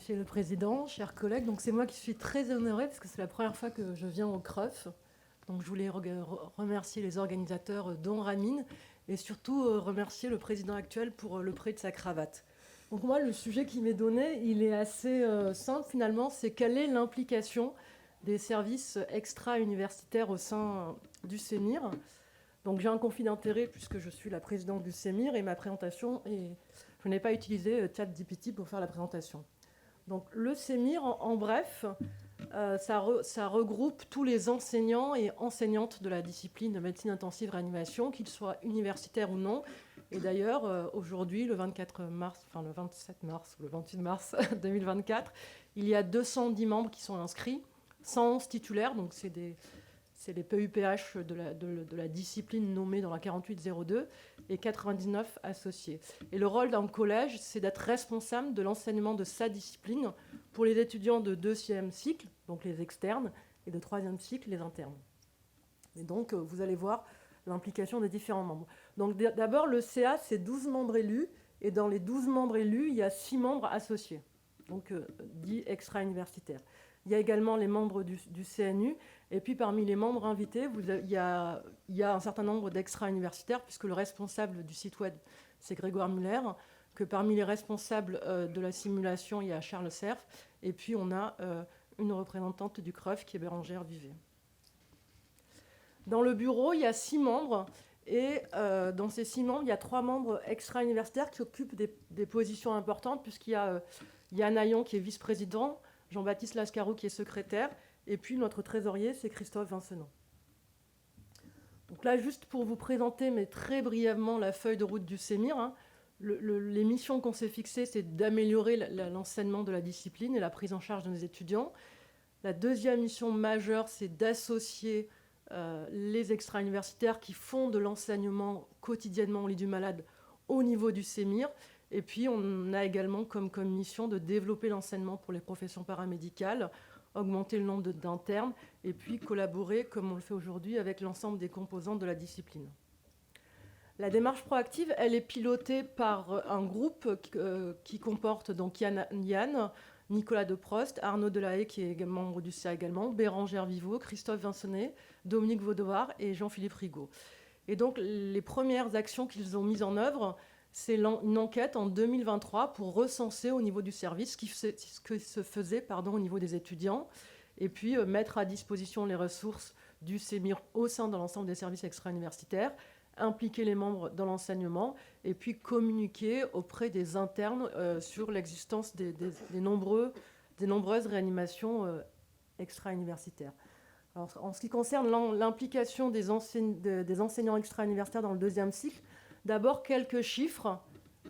Monsieur le Président, chers collègues, donc c'est moi qui suis très honorée parce que c'est la première fois que je viens au CREF. Donc je voulais remercier les organisateurs, dont Ramine, et surtout remercier le président actuel pour le prêt de sa cravate. Donc moi, le sujet qui m'est donné, il est assez simple finalement, c'est quelle est l'implication des services extra-universitaires au sein du CEMIR. Donc j'ai un conflit d'intérêt puisque je suis la présidente du CEMIR et ma présentation, je n'ai pas utilisé ChatGPT pour faire la présentation. Donc le CEMIR, en bref, ça regroupe tous les enseignants et enseignantes de la discipline de médecine intensive réanimation, qu'ils soient universitaires ou non. Et d'ailleurs, aujourd'hui, le 24 mars, enfin le 27 mars ou le 28 mars 2024, il y a 210 membres qui sont inscrits, 111 titulaires, donc c'est les PUPH de la discipline nommée dans la 4802 et 99 associés. Et le rôle d'un collège, c'est d'être responsable de l'enseignement de sa discipline pour les étudiants de 2e cycle, donc les externes, et de 3e cycle, les internes. Et donc, vous allez voir l'implication des différents membres. Donc d'abord, le CA, c'est 12 membres élus, et dans les 12 membres élus, il y a 6 membres associés, donc dits extra-universitaires. Il y a également les membres du CNU, et puis parmi les membres invités, il y a un certain nombre d'extra-universitaires, puisque le responsable du site web, c'est Grégoire Muller, que parmi les responsables de la simulation, il y a Charles Cerf, et puis on a une représentante du CREF qui est Bérangère Vivet. Dans le bureau, il y a 6 membres, et dans ces 6 membres, il y a 3 membres extra-universitaires qui occupent des positions importantes, puisqu'il y a Yann Ayon qui est vice-président, Jean-Baptiste Lascarou qui est secrétaire, et puis notre trésorier, c'est Christophe Vincenot. Donc là, juste pour vous présenter, mais très brièvement, la feuille de route du CEMIR, les missions qu'on s'est fixées, c'est d'améliorer l'enseignement de la discipline et la prise en charge de nos étudiants. La deuxième mission majeure, c'est d'associer les extra-universitaires qui font de l'enseignement quotidiennement au lit du malade au niveau du CEMIR. Et puis, on a également comme mission de développer l'enseignement pour les professions paramédicales, augmenter le nombre d'internes, et puis collaborer, comme on le fait aujourd'hui, avec l'ensemble des composantes de la discipline. La démarche proactive, elle est pilotée par un groupe qui comporte donc Yann, Nicolas Deprost, Arnaud Delahaye, qui est membre du CA également, Bérangère Viveau, Christophe Vincenot, Dominique Vaudoir et Jean-Philippe Rigaud. Et donc, les premières actions qu'ils ont mises en œuvre, c'est une enquête en 2023 pour recenser au niveau du service ce que se faisait au niveau des étudiants, et puis mettre à disposition les ressources du CEMIR au sein de l'ensemble des services extra-universitaires, impliquer les membres dans l'enseignement, et puis communiquer auprès des internes sur l'existence des nombreuses réanimations extra-universitaires. Alors, en ce qui concerne l'implication des enseignants extra-universitaires dans le 2e cycle, d'abord, quelques chiffres.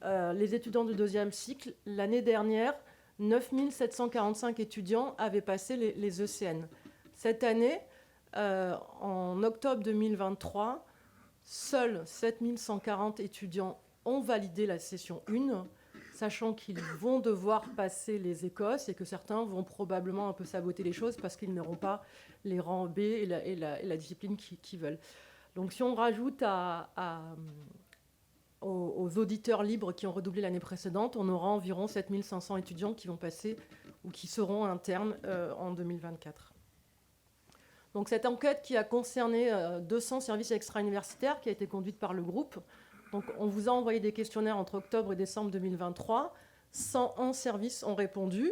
Les étudiants du 2e cycle, l'année dernière, 9 745 étudiants avaient passé les ECN. Cette année, en octobre 2023, seuls 7 140 étudiants ont validé la session 1, sachant qu'ils vont devoir passer les écosses et que certains vont probablement un peu saboter les choses parce qu'ils n'auront pas les rangs B et la discipline qu'ils veulent. Donc si on rajoute aux auditeurs libres qui ont redoublé l'année précédente, on aura environ 7500 étudiants qui vont passer ou qui seront internes en 2024. Donc cette enquête qui a concerné 200 services extra-universitaires, qui a été conduite par le groupe. Donc on vous a envoyé des questionnaires entre octobre et décembre 2023. 101 services ont répondu.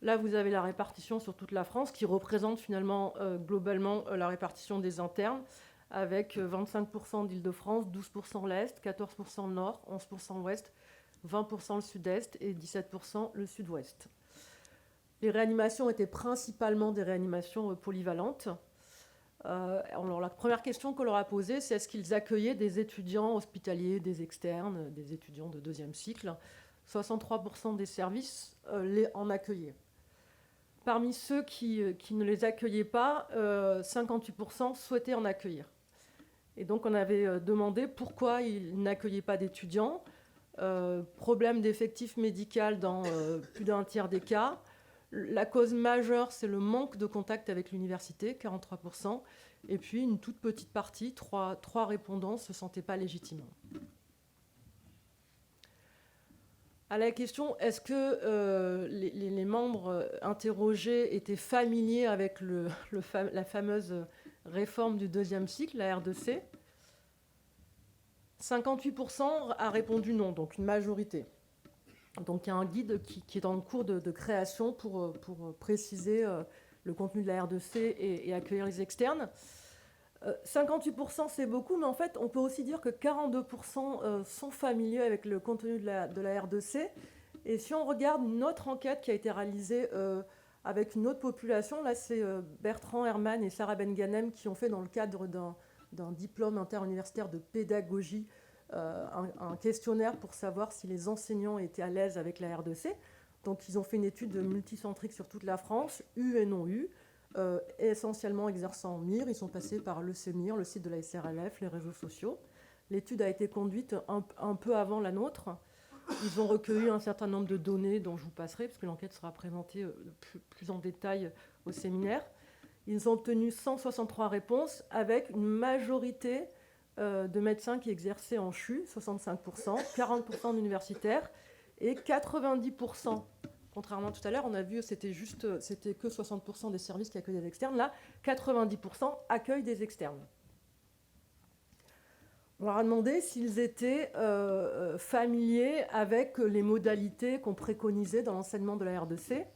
Là, vous avez la répartition sur toute la France, qui représente finalement globalement la répartition des internes, avec 25% d'Île-de-France, 12% l'Est, 14% le Nord, 11% l'Ouest, 20% le Sud-Est et 17% le Sud-Ouest. Les réanimations étaient principalement des réanimations polyvalentes. Alors, la première question qu'on leur a posée, c'est est-ce qu'ils accueillaient des étudiants hospitaliers, des externes, des étudiants de 2e cycle. 63% des services en accueillaient. Parmi ceux qui ne les accueillaient pas, 58% souhaitaient en accueillir. Et donc, on avait demandé pourquoi ils n'accueillaient pas d'étudiants. Problème d'effectif médical dans plus d'un tiers des cas. La cause majeure, c'est le manque de contact avec l'université, 43%. Et puis, une toute petite partie, 3 répondants, ne se sentaient pas légitimement. À la question, est-ce que les membres interrogés étaient familiers avec la fameuse réforme du deuxième cycle, la R2C, 58% a répondu non, donc une majorité. Donc il y a un guide qui est en cours de création pour préciser le contenu de la R2C et accueillir les externes. 58% c'est beaucoup, mais en fait on peut aussi dire que 42% sont familiers avec le contenu de la R2C. Et si on regarde une autre enquête qui a été réalisée avec une autre population, là c'est Bertrand Herrmann et Sarah Ben-Ghanem qui ont fait dans le cadre d'un diplôme interuniversitaire de pédagogie un questionnaire pour savoir si les enseignants étaient à l'aise avec la R2C. Donc ils ont fait une étude multicentrique sur toute la France, U et non U, essentiellement exerçant en MIR. Ils sont passés par le CEMIR, le site de la SRLF, les réseaux sociaux. L'étude a été conduite un peu avant la nôtre. Ils ont recueilli un certain nombre de données dont je vous passerai, parce que l'enquête sera présentée plus en détail au séminaire. Ils ont obtenu 163 réponses avec une majorité de médecins qui exerçaient en CHU, 65%, 40% d'universitaires et 90%. Contrairement à tout à l'heure, on a vu que c'était que 60% des services qui accueillent des externes. Là, 90% accueillent des externes. On leur a demandé s'ils étaient familiers avec les modalités qu'on préconisait dans l'enseignement de la R2C.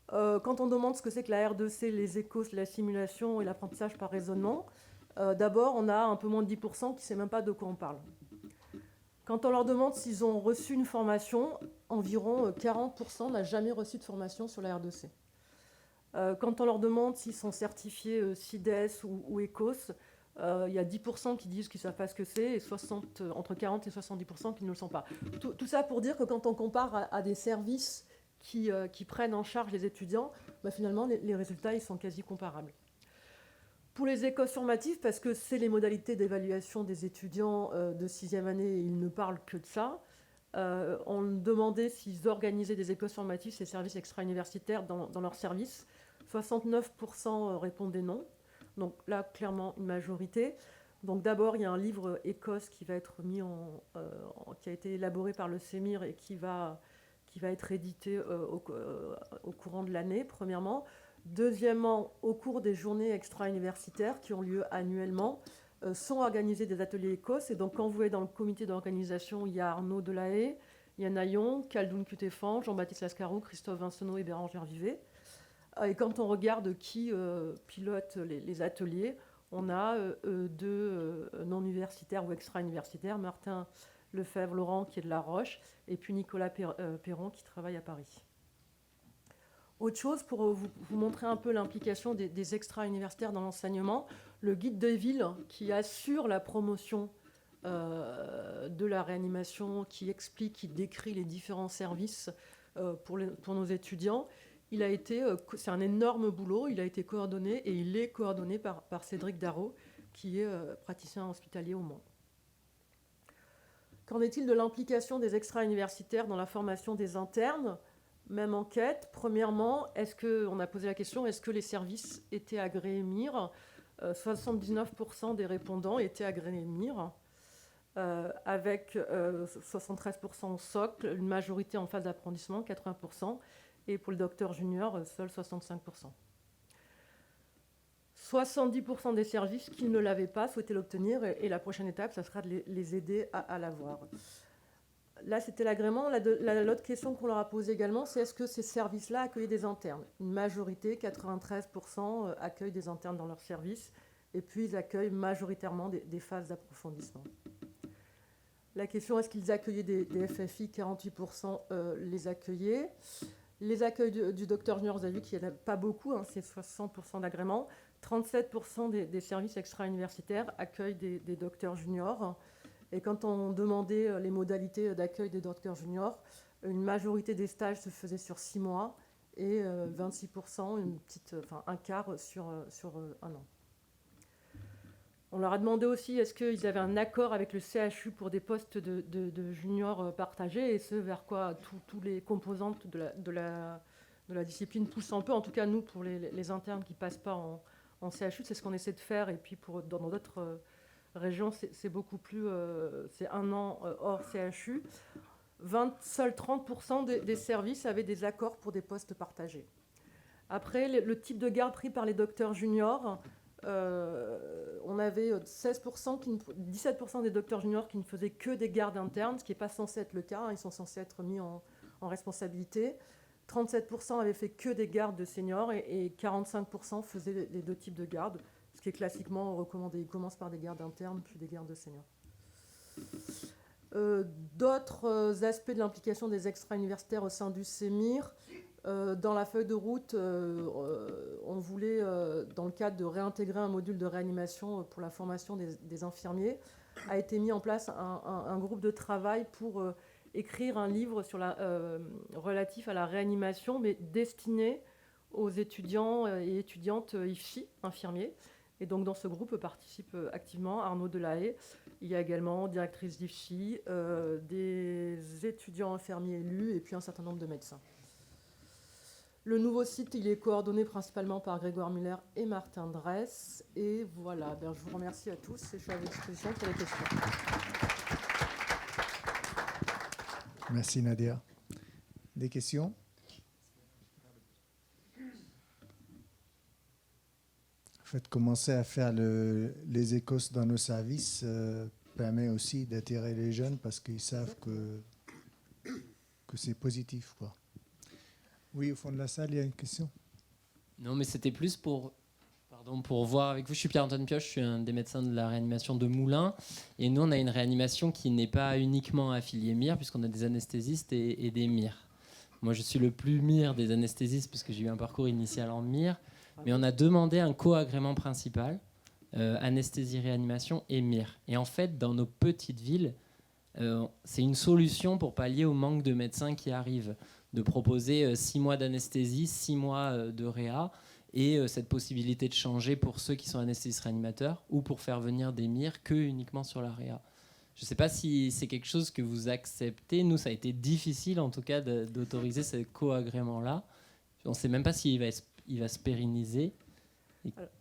Quand on demande ce que c'est que la R2C, les échos, la simulation et l'apprentissage par raisonnement, d'abord, on a un peu moins de 10% qui ne sait même pas de quoi on parle. Quand on leur demande s'ils ont reçu une formation, environ 40% n'ont jamais reçu de formation sur la R2C. Quand on leur demande s'ils sont certifiés CIDES ou ECOS, il y a 10% qui disent qu'ils ne savent pas ce que c'est et entre 40 et 70% qui ne le sont pas. Tout ça pour dire que quand on compare à des services qui prennent en charge les étudiants, finalement, les résultats ils sont quasi comparables. Pour les écoles formatives, parce que c'est les modalités d'évaluation des étudiants de 6e année, et ils ne parlent que de ça, on demandait s'ils organisaient des écoles formatives, ces services extra-universitaires, dans leurs services. 69% répondaient non. Donc là, clairement, une majorité. Donc d'abord, il y a un livre Écosse qui va être qui a été élaboré par le CEMIR et qui va être édité au courant de l'année, premièrement. Deuxièmement, au cours des journées extra-universitaires qui ont lieu annuellement, sont organisés des ateliers Écosse. Et donc, quand vous voyez dans le comité d'organisation, il y a Arnaud Delahaye, il y a Nayon, Kaldoun Cutéfan, Jean-Baptiste Lascarou, Christophe Vincenot et Bérangère Vivet. Et quand on regarde qui pilote les ateliers, on a deux non-universitaires ou extra-universitaires, Martin Lefebvre-Laurent qui est de La Roche, et puis Nicolas Perron qui travaille à Paris. Autre chose, pour vous montrer un peu l'implication des extra-universitaires dans l'enseignement, le guide des villes qui assure la promotion de la réanimation, qui explique, qui décrit les différents services pour nos étudiants, c'est un énorme boulot, il a été coordonné et il est coordonné par Cédric Darro, qui est praticien hospitalier au Mans. Qu'en est-il de l'implication des extra-universitaires dans la formation des internes ? Même enquête. Premièrement, on a posé la question, est-ce que les services étaient agréés MIR ? 79% des répondants étaient agréés MIR, avec 73% au socle, une majorité en phase d'apprentissement, 80%, et pour le docteur junior, seuls 65%. 70% des services qui ne l'avaient pas souhaitaient l'obtenir, et la prochaine étape, ça sera de les aider à l'avoir. Là, c'était l'agrément. L'autre question qu'on leur a posée également, c'est est-ce que ces services-là accueillent des internes ? Une majorité, 93%, accueillent des internes dans leurs services, et puis ils accueillent majoritairement des phases d'approfondissement. La question, est-ce qu'ils accueillaient des FFI ? 48% les accueillaient. Les accueils du docteur junior, vous avez vu qu'il n'y en a pas beaucoup, c'est 60% d'agrément. 37% des services extra-universitaires accueillent des docteurs juniors. Et quand on demandait les modalités d'accueil des docteurs juniors, une majorité des stages se faisaient sur 6 mois et 26%, un quart sur 1 an. On leur a demandé aussi est-ce qu'ils avaient un accord avec le CHU pour des postes de juniors partagés, et ce vers quoi tous les composantes de la discipline poussent un peu. En tout cas, nous, pour les internes qui ne passent pas en CHU, c'est ce qu'on essaie de faire. Et puis dans d'autres régions, c'est beaucoup plus... c'est 1 an hors CHU. seuls 30% des services avaient des accords pour des postes partagés. Après, le type de garde pris par les docteurs juniors, on avait 17% des docteurs juniors qui ne faisaient que des gardes internes, ce qui n'est pas censé être le cas, hein, ils sont censés être mis en responsabilité. 37% avaient fait que des gardes de seniors et 45% faisaient les deux types de gardes, ce qui est classiquement recommandé. Ils commencent par des gardes internes puis des gardes de seniors. D'autres aspects de l'implication des extra-universitaires au sein du CEMIR. Dans la feuille de route, on voulait, dans le cadre de réintégrer un module de réanimation pour la formation des infirmiers, a été mis en place un groupe de travail pour écrire un livre relatif à la réanimation, mais destiné aux étudiants et étudiantes IFCHI, infirmiers. Et donc dans ce groupe participe activement Arnaud Delahaye. Il y a également directrice d'IFCHI, des étudiants infirmiers élus et puis un certain nombre de médecins. Le nouveau site, il est coordonné principalement par Grégoire Muller et Martin Dress. Et voilà, je vous remercie à tous et je suis à votre disposition pour les questions. Merci Nadia. Des questions? En fait, commencer à faire les écosses dans nos services permet aussi d'attirer les jeunes parce qu'ils savent que c'est positif, quoi. Oui, au fond de la salle, il y a une question. Non, mais c'était plus pour voir avec vous. Je suis Pierre-Antoine Pioche, je suis un des médecins de la réanimation de Moulins. Et nous, on a une réanimation qui n'est pas uniquement affiliée MIR, puisqu'on a des anesthésistes et des MIR. Moi, je suis le plus MIR des anesthésistes, parce que j'ai eu un parcours initial en MIR. Mais on a demandé un co-agrément principal, anesthésie-réanimation et MIR. Et en fait, dans nos petites villes, c'est une solution pour pallier au manque de médecins qui arrivent, de proposer 6 mois d'anesthésie, 6 mois de réa, et cette possibilité de changer pour ceux qui sont anesthésistes réanimateurs ou pour faire venir des MIR que uniquement sur la réa. Je ne sais pas si c'est quelque chose que vous acceptez. Nous, ça a été difficile en tout cas d'autoriser ce co-agrément-là. On ne sait même pas s'il va se pérenniser.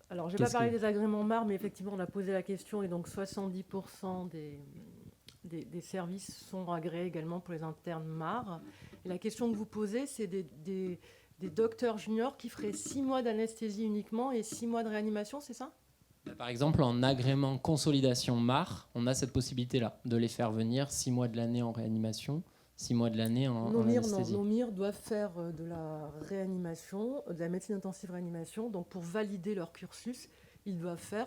Alors, je n'ai pas parlé des agréments MAR, mais effectivement, on a posé la question et donc 70% des services sont agréés également pour les internes MAR. Et la question que vous posez, c'est des docteurs juniors qui feraient 6 mois d'anesthésie uniquement et 6 mois de réanimation, c'est ça ? Par exemple, en agrément consolidation MAR, on a cette possibilité-là, de les faire venir 6 mois de l'année en réanimation, 6 mois de l'année en anesthésie. Nos MIR doivent faire de la réanimation, de la médecine intensive réanimation. Donc pour valider leur cursus, ils doivent faire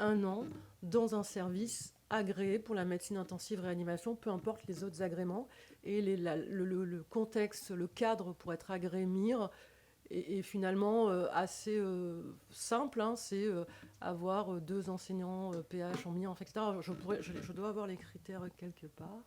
1 an dans un service agréé pour la médecine intensive réanimation, peu importe les autres agréments. Et le contexte, le cadre pour être agréé MIR est finalement assez simple. Hein, c'est avoir 2 enseignants PH en MIR, etc. Je dois avoir les critères quelque part.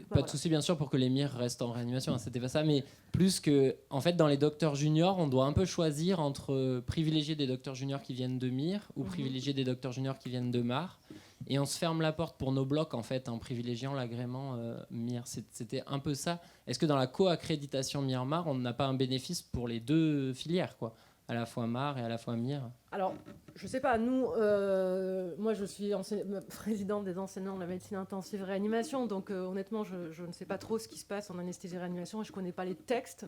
Pas de souci, bien sûr, pour que les MIR restent en réanimation. Hein, c'était pas ça, mais plus que, en fait, dans les docteurs juniors, on doit un peu choisir entre privilégier des docteurs juniors qui viennent de MIR ou privilégier des docteurs juniors qui viennent de MAR. Et on se ferme la porte pour nos blocs, en fait, en privilégiant l'agrément MIR. C'était un peu ça. Est-ce que dans la co-accréditation MIR-MAR, on n'a pas un bénéfice pour les deux filières, quoi, à la fois MAR et à la fois MIR? Alors, je ne sais pas. Nous, moi, je suis présidente des enseignants de la médecine intensive réanimation. Donc, honnêtement, je ne sais pas trop ce qui se passe en anesthésie-réanimation et je ne connais pas les textes.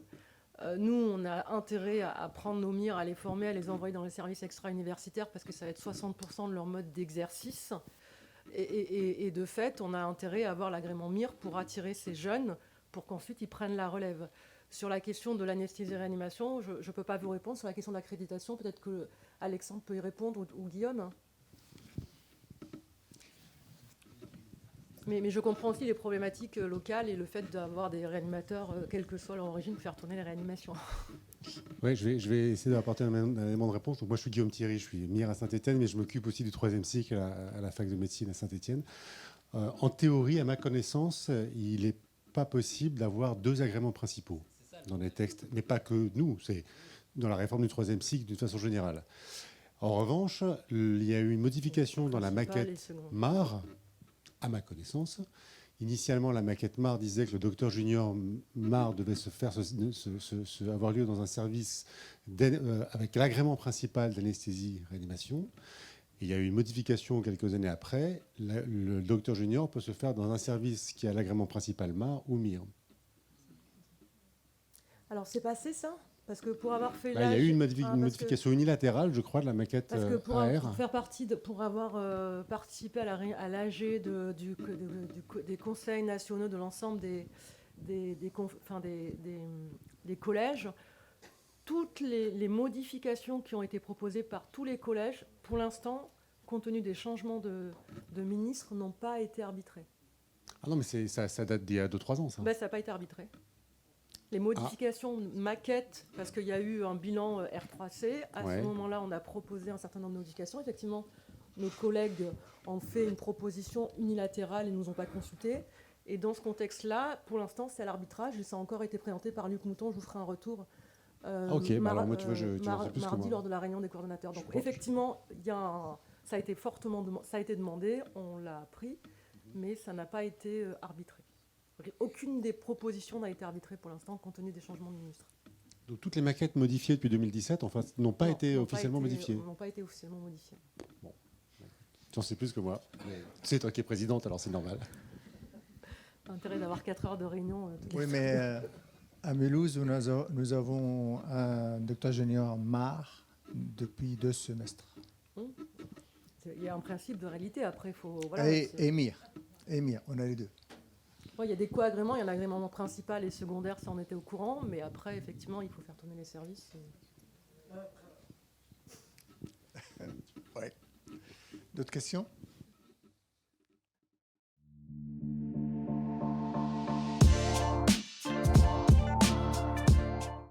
Nous, on a intérêt à prendre nos MIR, à les former, à les envoyer dans les services extra-universitaires parce que ça va être 60% de leur mode d'exercice. Et de fait, on a intérêt à avoir l'agrément MIR pour attirer ces jeunes, pour qu'ensuite ils prennent la relève. Sur la question de l'anesthésie-réanimation, je ne peux pas vous répondre. Sur la question de l'accréditation, peut-être que Alexandre peut y répondre ou Guillaume. Mais je comprends aussi les problématiques locales et le fait d'avoir des réanimateurs, quelle que soit leur origine, pour faire tourner les réanimations. Oui, je vais essayer d'apporter un élément de réponse. Donc moi, je suis Guillaume Thierry, je suis MIR à Saint-Étienne, mais je m'occupe aussi du 3e cycle à la fac de médecine à Saint-Étienne. En théorie, à ma connaissance, il n'est pas possible d'avoir 2 agréments principaux dans les textes, mais pas que nous, c'est dans la réforme du 3e cycle d'une façon générale. En revanche, il y a eu une modification dans la maquette MAR, à ma connaissance. Initialement, la maquette MAR disait que le docteur junior MAR devait avoir lieu dans un service avec l'agrément principal d'anesthésie-réanimation. Il y a eu une modification quelques années après. Le docteur junior peut se faire dans un service qui a l'agrément principal MAR ou MIR. Alors, c'est passé ça? Parce que pour avoir fait Là, il y a eu une parce modification unilatérale, je crois, de la maquette Parce que pour AR. faire pour avoir participé à l'AG des conseils nationaux de l'ensemble des collèges, toutes les modifications qui ont été proposées par tous les collèges, pour l'instant, compte tenu des changements de ministres, n'ont pas été arbitrées. Ah non, mais ça date d'il y a 2-3 ans, ça. Ben, ça n'a pas été arbitré. Les modifications maquettes, parce qu'il y a eu un bilan R3C, à ce moment-là, on a proposé un certain nombre de modifications. Effectivement, nos collègues ont fait une proposition unilatérale et ne nous ont pas consultés. Et dans ce contexte-là, pour l'instant, c'est à l'arbitrage et ça a encore été présenté par Luc Mouton. Je vous ferai un retour alors moi, tu vois, tu en sais plus que mardi moi. lors de la réunion des coordonnateurs. Donc, effectivement, ça a été ça a été demandé, on l'a pris, mais ça n'a pas été arbitré. Aucune des propositions n'a été arbitrée pour l'instant, compte tenu des changements de ministre. Donc toutes les maquettes modifiées depuis 2017, n'ont pas été officiellement modifiées. N'ont pas été officiellement modifiées. Bon, tu en sais plus que moi. C'est toi qui es présidente, alors c'est normal. Intérêt d'avoir 4 heures de réunion. Oui, mais à Mulhouse, nous avons un docteur junior MAR depuis 2 semestres. Il y a un principe de réalité. Après, il faut. Et Émir, on a les deux. Il y a des co-agréments, il y a un agrément principal et secondaire, ça on était au courant, mais après, effectivement, il faut faire tourner les services. Ouais. D'autres questions ?